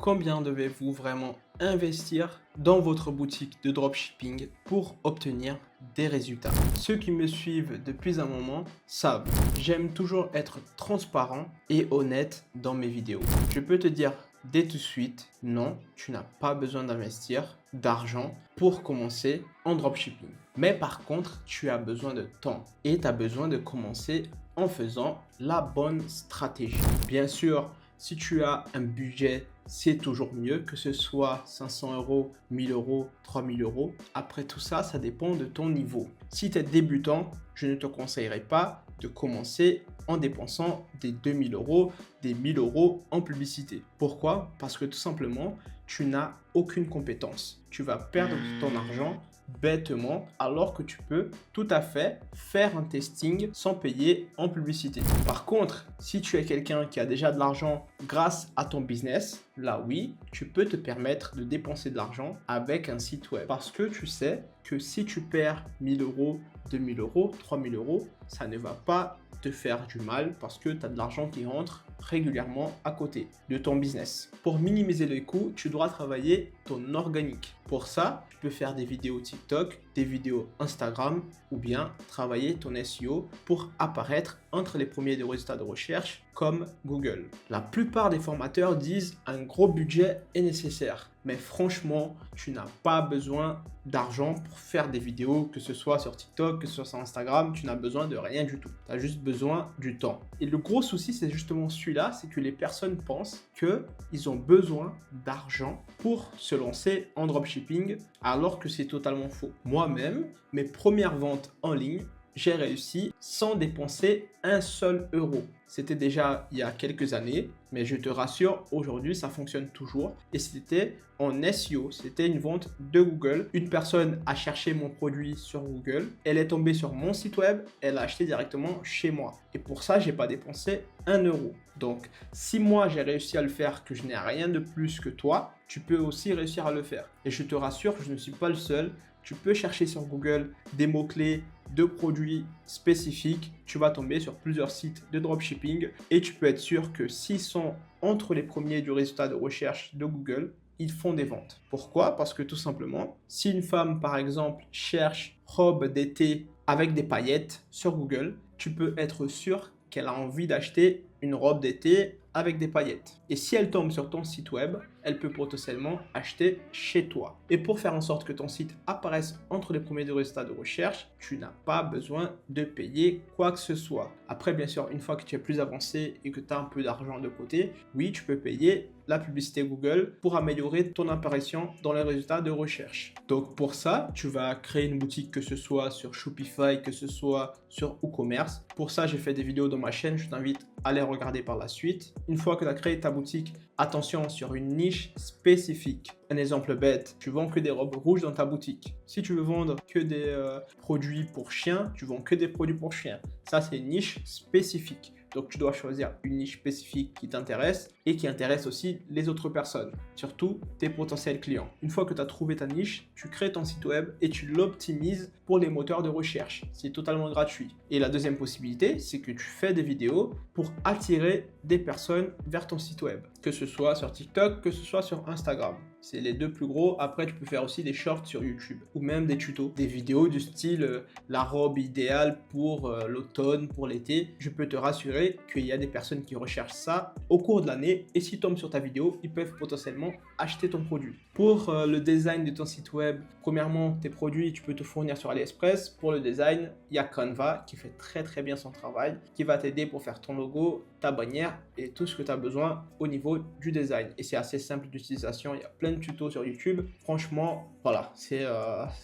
combien devez-vous vraiment investir dans votre boutique de dropshipping pour obtenir des résultats? Ceux qui me suivent depuis un moment savent, j'aime toujours être transparent et honnête dans mes vidéos. Je peux te dire dès tout de suite, non, tu n'as pas besoin d'investir d'argent pour commencer en dropshipping. Mais par contre, tu as besoin de temps et tu as besoin de commencer en faisant la bonne stratégie. Bien sûr, si tu as un budget, c'est toujours mieux, que ce soit 500 €, 1000 €, 3000 €. Après tout ça, ça dépend de ton niveau. Si tu es débutant, je ne te conseillerais pas de commencer en dépensant des 2000 €, des 1000 € en publicité. Pourquoi? Parce que tout simplement, tu n'as aucune compétence. Tu vas perdre ton argent bêtement alors que tu peux tout à fait faire un testing sans payer en publicité. Par contre, si tu es quelqu'un qui a déjà de l'argent grâce à ton business, là oui, tu peux te permettre de dépenser de l'argent avec un site web. Parce que tu sais que si tu perds 1000 €, 2000 €, 3000 €, ça ne va pas te faire du mal parce que tu as de l'argent qui rentre régulièrement à côté de ton business. Pour minimiser les coûts, tu dois travailler ton organique. Pour ça, tu peux faire des vidéos TikTok, des vidéos Instagram ou bien travailler ton SEO pour apparaître entre les premiers des résultats de recherche comme Google. La plupart des formateurs disent un gros budget est nécessaire. Mais franchement, tu n'as pas besoin d'argent pour faire des vidéos, que ce soit sur TikTok, que ce soit sur Instagram, tu n'as besoin de rien du tout. Tu as juste besoin du temps. Et le gros souci, c'est justement celui-là, c'est que les personnes pensent qu'ils ont besoin d'argent pour se lancer en dropshipping, alors que c'est totalement faux. Moi-même, mes premières ventes en ligne, j'ai réussi sans dépenser un seul euro. C'était déjà il y a quelques années, mais je te rassure, aujourd'hui, ça fonctionne toujours. Et c'était en SEO, c'était une vente de Google. Une personne a cherché mon produit sur Google, elle est tombée sur mon site web, elle a acheté directement chez moi. Et pour ça, j'ai pas dépensé un euro. Donc, si moi, j'ai réussi à le faire, que je n'ai rien de plus que toi, tu peux aussi réussir à le faire. Et je te rassure, je ne suis pas le seul. Tu peux chercher sur Google des mots-clés de produits spécifiques. Tu vas tomber sur plusieurs sites de dropshipping et tu peux être sûr que s'ils sont entre les premiers du résultat de recherche de Google, ils font des ventes. Pourquoi? Parce que tout simplement, si une femme, par exemple, cherche robe d'été avec des paillettes sur Google, tu peux être sûr qu'elle a envie d'acheter une robe d'été avec des paillettes. Et si elle tombe sur ton site web, elle peut potentiellement acheter chez toi. Et pour faire en sorte que ton site apparaisse entre les premiers des résultats de recherche, tu n'as pas besoin de payer quoi que ce soit. Après, bien sûr, une fois que tu es plus avancé et que tu as un peu d'argent de côté, oui, tu peux payer la publicité Google pour améliorer ton apparition dans les résultats de recherche. Donc pour ça, tu vas créer une boutique, que ce soit sur Shopify, que ce soit sur WooCommerce. Pour ça, j'ai fait des vidéos dans ma chaîne, je t'invite à les regarder par la suite. Une fois que tu as créé ta boutique, attention sur une niche spécifique. Un exemple bête, tu vends que des robes rouges dans ta boutique. Si tu veux vendre que des produits pour chiens, tu vends que des produits pour chiens. Ça, c'est une niche spécifique. Donc, tu dois choisir une niche spécifique qui t'intéresse et qui intéresse aussi les autres personnes, surtout tes potentiels clients. Une fois que tu as trouvé ta niche, tu crées ton site web et tu l'optimises pour les moteurs de recherche. C'est totalement gratuit. Et la deuxième possibilité, c'est que tu fais des vidéos pour attirer des personnes vers ton site web, que ce soit sur TikTok, que ce soit sur Instagram. C'est les deux plus gros. Après, tu peux faire aussi des shorts sur YouTube ou même des tutos, des vidéos du style la robe idéale pour l'automne, pour l'été. Je peux te rassurer qu'il y a des personnes qui recherchent ça au cours de l'année et s'ils tombent sur ta vidéo, ils peuvent potentiellement acheter ton produit. Pour le design de ton site web, premièrement, tes produits, tu peux te fournir sur AliExpress. Pour le design, il y a Canva qui fait très bien son travail, qui va t'aider pour faire ton logo, ta bannière et tout ce que tu as besoin au niveau du design. Et c'est assez simple d'utilisation, il y a plein de tutos sur YouTube. Franchement, voilà, c'est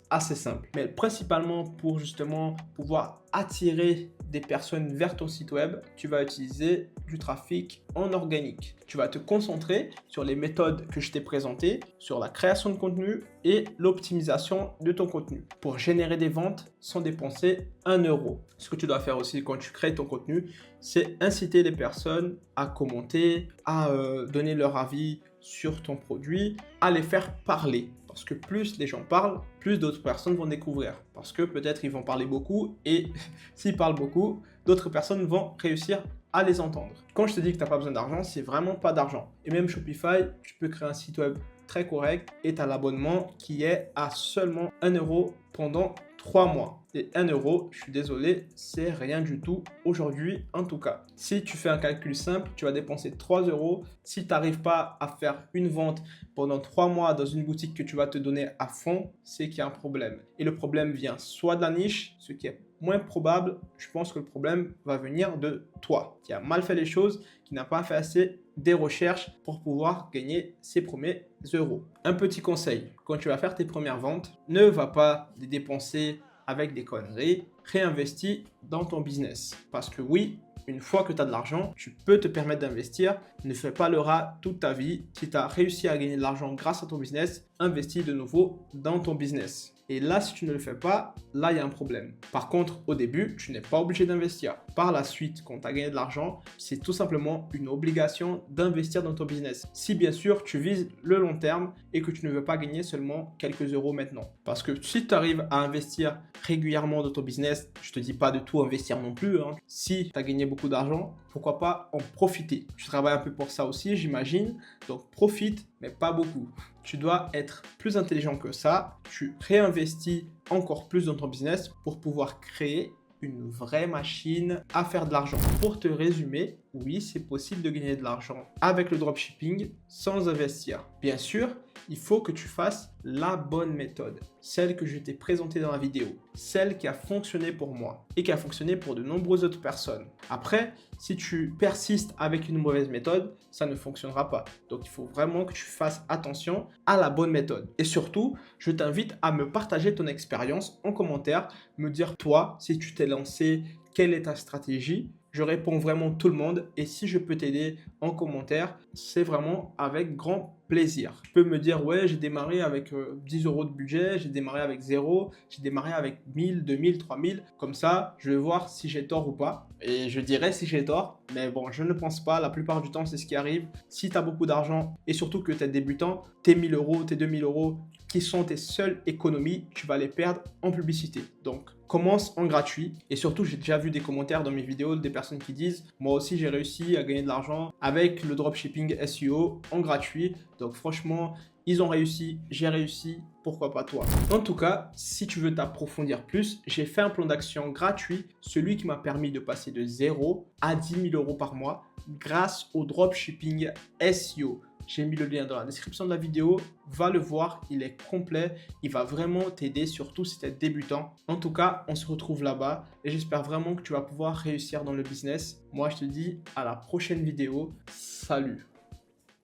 assez simple. Mais principalement pour justement pouvoir attirer des personnes vers ton site web, tu vas utiliser du trafic en organique. Tu vas te concentrer sur les méthodes que je t'ai présentées, sur la création de contenu et l'optimisation de ton contenu pour générer des ventes sans dépenser un euro. Ce que tu dois faire aussi quand tu crées ton contenu, c'est inciter les personnes à commenter, à donner leur avis sur ton produit, à les faire parler. Parce que plus les gens parlent, plus d'autres personnes vont découvrir. Parce que peut-être ils vont parler beaucoup et s'ils parlent beaucoup, d'autres personnes vont réussir à les entendre. Quand je te dis que tu n'as pas besoin d'argent, c'est vraiment pas d'argent. Et même Shopify, tu peux créer un site web très correct et tu as l'abonnement qui est à seulement 1 euro pendant 3 mois. Et 1 euro, je suis désolé, c'est rien du tout aujourd'hui en tout cas. Si tu fais un calcul simple, tu vas dépenser 3 euros. Si tu n'arrives pas à faire une vente pendant 3 mois dans une boutique que tu vas te donner à fond, c'est qu'il y a un problème. Et le problème vient soit de la niche, ce qui est moins probable. Je pense que le problème va venir de toi, qui a mal fait les choses, qui n'a pas fait assez des recherches pour pouvoir gagner ses premiers euros. Un petit conseil, quand tu vas faire tes premières ventes, ne va pas les dépenser avec des conneries, réinvestis dans ton business. Parce que oui, une fois que tu as de l'argent, tu peux te permettre d'investir. Ne fais pas le rat toute ta vie. Si tu as réussi à gagner de l'argent grâce à ton business, investis de nouveau dans ton business. Et là, si tu ne le fais pas, là, il y a un problème. Par contre, au début, tu n'es pas obligé d'investir. Par la suite, quand tu as gagné de l'argent, c'est tout simplement une obligation d'investir dans ton business. Si bien sûr, tu vises le long terme et que tu ne veux pas gagner seulement quelques euros maintenant. Parce que si tu arrives à investir régulièrement dans ton business, je ne te dis pas de tout investir non plus. Si tu as gagné beaucoup d'argent, pourquoi pas en profiter? Tu travailles un peu pour ça aussi, j'imagine. Donc, profite, mais pas beaucoup. Tu dois être plus intelligent que ça. Tu réinvestis encore plus dans ton business pour pouvoir créer une vraie machine à faire de l'argent. Pour te résumer, oui, c'est possible de gagner de l'argent avec le dropshipping sans investir. Bien sûr, il faut que tu fasses la bonne méthode, celle que je t'ai présentée dans la vidéo, celle qui a fonctionné pour moi et qui a fonctionné pour de nombreuses autres personnes. Après, si tu persistes avec une mauvaise méthode, ça ne fonctionnera pas. Donc, il faut vraiment que tu fasses attention à la bonne méthode. Et surtout, je t'invite à me partager ton expérience en commentaire, me dire toi, si tu t'es lancé, quelle est ta stratégie? Je réponds vraiment tout le monde et si je peux t'aider en commentaire, c'est vraiment avec grand plaisir. Tu peux me dire, ouais, j'ai démarré avec 10 euros de budget, j'ai démarré avec 0, j'ai démarré avec 1000, 2000, 3000. Comme ça, je vais voir si j'ai tort ou pas. Et je dirais si j'ai tort, mais bon, je ne pense pas. La plupart du temps, c'est ce qui arrive. Si tu as beaucoup d'argent et surtout que tu es débutant, tes 1000 euros, tes 2000 euros, qui sont tes seules économies, tu vas les perdre en publicité. Donc, commence en gratuit. Et surtout, j'ai déjà vu des commentaires dans mes vidéos des personnes qui disent « Moi aussi, j'ai réussi à gagner de l'argent avec le dropshipping SEO en gratuit. » Donc, franchement, ils ont réussi, j'ai réussi, pourquoi pas toi? En tout cas, si tu veux t'approfondir plus, j'ai fait un plan d'action gratuit, celui qui m'a permis de passer de 0 à 10 000 euros par mois grâce au dropshipping SEO. J'ai mis le lien dans la description de la vidéo, va le voir, il est complet, il va vraiment t'aider, surtout si tu es débutant. En tout cas, on se retrouve là-bas et j'espère vraiment que tu vas pouvoir réussir dans le business. Moi, je te dis à la prochaine vidéo. Salut!